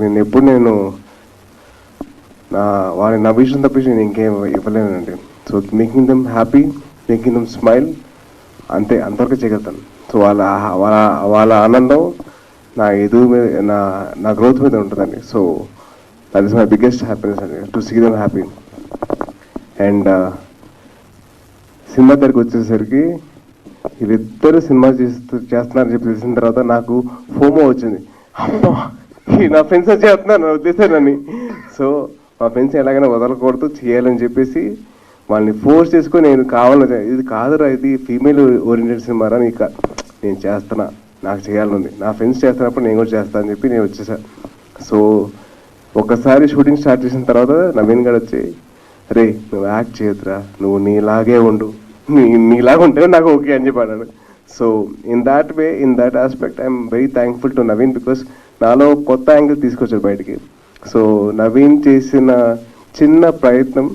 నేను వాళ్ళని నవ్వించడం తప్పించి నేను ఇంకేం ఇవ్వలేనండి. So making them happy, making them smile, అంతవరకు చేయగలుగుతాను. సో వాళ్ళ ఆనందం నా ఎదుగు మీద, నా గ్రోత్ మీద ఉంటుందండి. So that is my biggest happiness అండి, to see them happy. And cinema దగ్గరికి వచ్చేసరికి వీళ్ళిద్దరు సినిమా చేస్తున్నారని చెప్పి తెలిసిన తర్వాత నాకు ఫోమో వచ్చింది. అమ్మా, నా ఫ్రెండ్స్ చేస్తున్నారు నా ఉద్దేశాన్ని. సో మా ఫ్రెండ్స్ ఎలాగైనా వదలకూడదు, చేయాలని చెప్పేసి వాళ్ళని ఫోర్స్ చేసుకొని నేను కావాలని, ఇది కాదురా, ఇది ఫీమేల్ ఓరియంటెడ్ సినిమారా, నేను చేస్తున్నా, నాకు చేయాలనుంది, నా ఫ్రెండ్స్ చేస్తున్నప్పుడు నేను కూడా చేస్తాను అని చెప్పి నేను వచ్చేసాను. సో ఒకసారి షూటింగ్ స్టార్ట్ చేసిన తర్వాత నవీన్ గారు వచ్చి, రే నువ్వు యాక్ట్ చేయొద్దురా, నువ్వు నీలాగే ఉండు, నీలాగా ఉంటే నాకు ఓకే అని చెప్పాడు. So in that way, in that aspect I'm very thankful to Naveen, because నాలో కొత్త యాంగిల్ తీసుకొచ్చాడు బయటికి. సో నవీన్ చేసిన చిన్న ప్రయత్నం